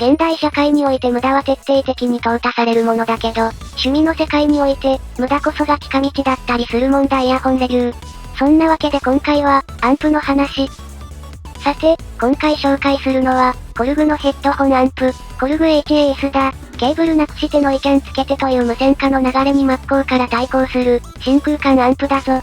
現代社会において無駄は徹底的に淘汰されるものだけど、趣味の世界において、無駄こそが近道だったりするもんだイヤホンレビュー。そんなわけで今回は、アンプの話。さて、今回紹介するのは、コルグのヘッドホンアンプ、コルグ HAS だ。ケーブルなくしてノイキャンつけてという無線化の流れに真っ向から対抗する、真空管アンプだぞ。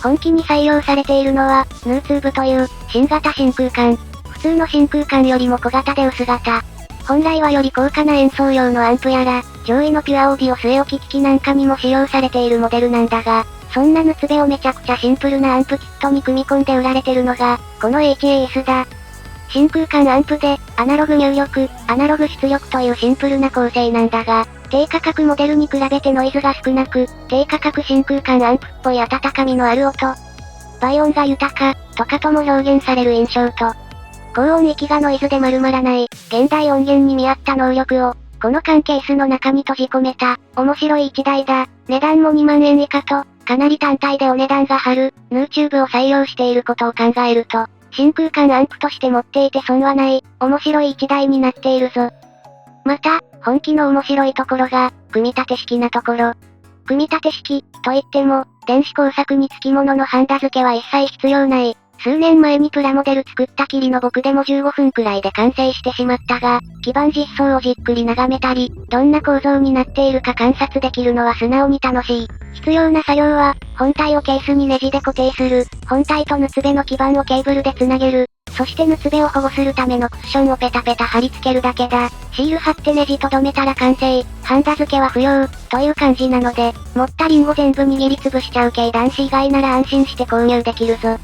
本機に採用されているのは、ヌーツーブという、新型真空管。普通の真空管よりも小型で薄型。本来はより高価な演奏用のアンプやら、上位のピュアオーディオ据え置き機器なんかにも使用されているモデルなんだが、そんなヌツベをめちゃくちゃシンプルなアンプキットに組み込んで売られてるのが、この HAS だ。真空管アンプで、アナログ入力、アナログ出力というシンプルな構成なんだが、低価格モデルに比べてノイズが少なく、低価格真空管アンプっぽい温かみのある音、倍音が豊か、とかとも表現される印象と、高音域がノイズで丸まらない、現代音源に見合った能力を、この缶ケースの中に閉じ込めた、面白い一台だ。値段も2万円以下と、かなり単体でお値段が張る、ヌーチューブを採用していることを考えると、真空管アンプとして持っていて損はない、面白い一台になっているぞ。また、本機の面白いところが、組み立て式なところ。組み立て式、といっても、電子工作につきもののハンダ付けは一切必要ない。数年前にプラモデル作ったきりの僕でも15分くらいで完成してしまったが、基板実装をじっくり眺めたり、どんな構造になっているか観察できるのは素直に楽しい。必要な作業は、本体をケースにネジで固定する、本体とヌツベの基板をケーブルでつなげる、そしてヌツベを保護するためのクッションをペタペタ貼り付けるだけだ。シール貼ってネジとどめたら完成。ハンダ付けは不要、という感じなので、持ったリンゴ全部握りつぶしちゃう系男子以外なら安心して購入できるぞ。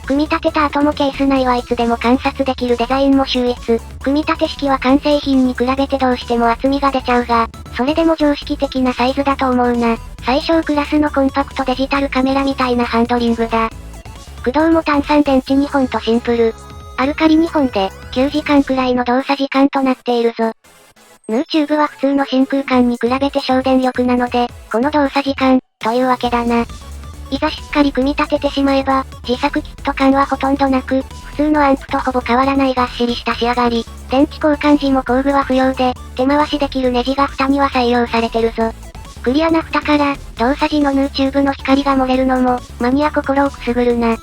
組み立てた後もケース内はいつでも観察できるデザインも秀逸。組み立て式は完成品に比べてどうしても厚みが出ちゃうが、それでも常識的なサイズだと思うな。最小クラスのコンパクトデジタルカメラみたいなハンドリングだ。駆動も単3電池2本とシンプル。アルカリ2本で、9時間くらいの動作時間となっているぞ。ヌーチューブは普通の真空管に比べて省電力なので、この動作時間、というわけだな。いざしっかり組み立ててしまえば、自作キット感はほとんどなく、普通のアンプとほぼ変わらないがっしりした仕上がり。電池交換時も工具は不要で、手回しできるネジが蓋には採用されてるぞ。クリアな蓋から、動作時のヌーチューブの光が漏れるのも、マニア心をくすぐるな。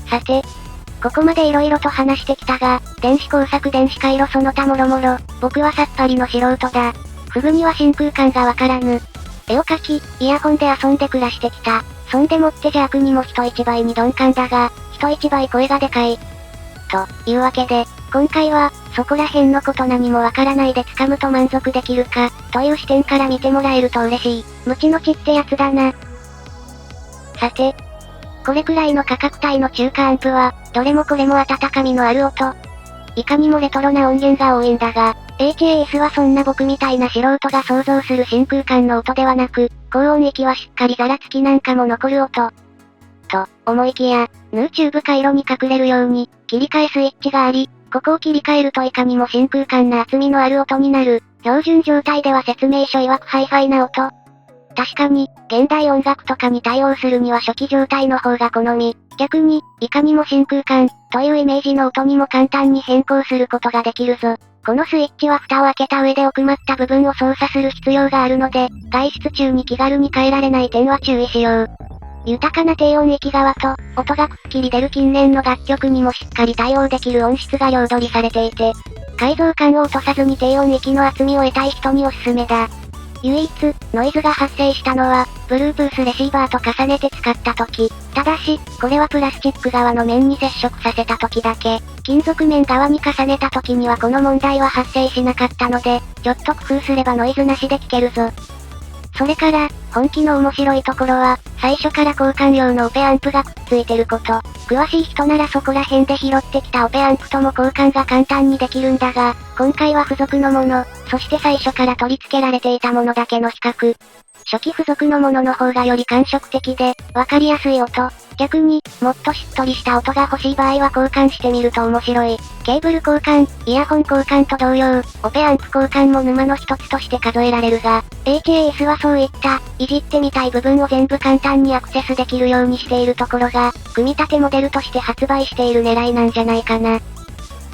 さて、ここまで色々と話してきたが、電子工作電子回路その他もろもろ、僕はさっぱりの素人だ。フグには真空管がわからぬ。絵を描き、イヤホンで遊んで暮らしてきた。そんでもって邪悪にも人一倍に鈍感だが、人一倍声がでかい。というわけで、今回は、そこら辺のこと何もわからないで掴むと満足できるか、という視点から見てもらえると嬉しい。無知の知ってやつだな。さて、これくらいの価格帯の中華アンプは、どれもこれも温かみのある音。いかにもレトロな音源が多いんだが、HAS はそんな僕みたいな素人が想像する真空管の音ではなく、高音域はしっかりザラつきなんかも残る音。と、思いきや、ヌーチューブ回路に隠れるように、切り替えスイッチがあり、ここを切り替えるといかにも真空管な厚みのある音になる。標準状態では説明書曰くハイファイな音。確かに、現代音楽とかに対応するには初期状態の方が好み。逆に、いかにも真空管、というイメージの音にも簡単に変更することができるぞ。このスイッチは蓋を開けた上で奥まった部分を操作する必要があるので、外出中に気軽に変えられない点は注意しよう。豊かな低音域側と、音がくっきり出る近年の楽曲にもしっかり対応できる音質が両取りされていて、解像感を落とさずに低音域の厚みを得たい人におすすめだ。唯一、ノイズが発生したのは、Bluetooth レシーバーと重ねて使った時。ただし、これはプラスチック側の面に接触させた時だけ。金属面側に重ねた時にはこの問題は発生しなかったので、ちょっと工夫すればノイズなしで聞けるぞ。それから、本機の面白いところは、最初から交換用のオペアンプがくっついてること。詳しい人ならそこら辺で拾ってきたオペアンプとも交換が簡単にできるんだが、今回は付属のもの、そして最初から取り付けられていたものだけの比較。初期付属のものの方がより感触的で、わかりやすい音。逆に、もっとしっとりした音が欲しい場合は交換してみると面白い。ケーブル交換、イヤホン交換と同様、オペアンプ交換も沼の一つとして数えられるが、HAS はそういった、いじってみたい部分を全部簡単にアクセスできるようにしているところが、組み立てモデルとして発売している狙いなんじゃないかな。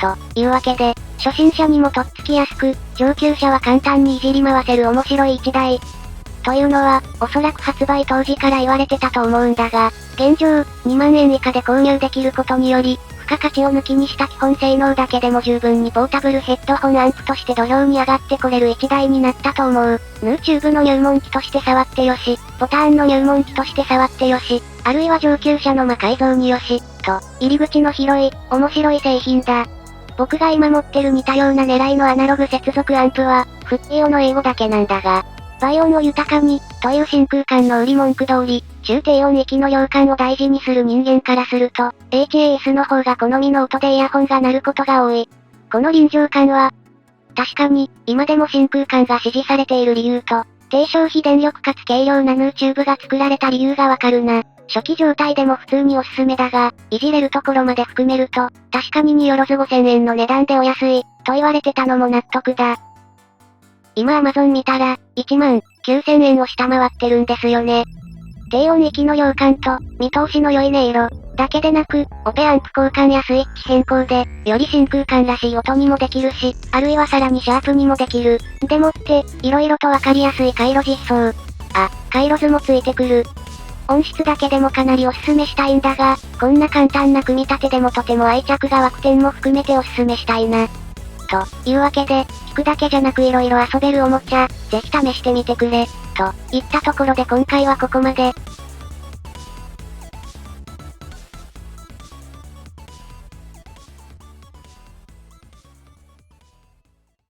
というわけで、初心者にもとっつきやすく、上級者は簡単にいじり回せる面白い1台。というのは、おそらく発売当時から言われてたと思うんだが、現状、2万円以下で購入できることにより、付加価値を抜きにした基本性能だけでも十分にポータブルヘッドホンアンプとして土俵に上がってこれる1台になったと思う。ヌーチューブの入門機として触ってよし、ボタンの入門機として触ってよし、あるいは上級者の魔改造によし、と、入り口の広い、面白い製品だ。僕が今持ってる似たような狙いのアナログ接続アンプは、フッキー用の英語だけなんだが、倍音を豊かに、という真空管の売り文句通り、中低音域の量感を大事にする人間からすると、HAS の方が好みの音でイヤホンが鳴ることが多い。この臨場感は、確かに、今でも真空管が支持されている理由と、低消費電力かつ軽量なヌーチューブが作られた理由がわかるな。初期状態でも普通におすすめだが、いじれるところまで含めると、確かに2よろず5000円の値段でお安い、と言われてたのも納得だ。今 Amazon 見たら、1万9000円を下回ってるんですよね。低音域の量感と、見通しの良い音色、だけでなく、オペアンプ交換やスイッチ変更で、より真空管らしい音にもできるし、あるいはさらにシャープにもできる。でもって、色々とわかりやすい回路実装。あ、回路図もついてくる。音質だけでもかなりおすすめしたいんだが、こんな簡単な組み立てでもとても愛着が湧く点も含めておすすめしたいな。というわけで、聞くだけじゃなく色々遊べるおもちゃ、ぜひ試してみてくれ。といったところで今回はここまで。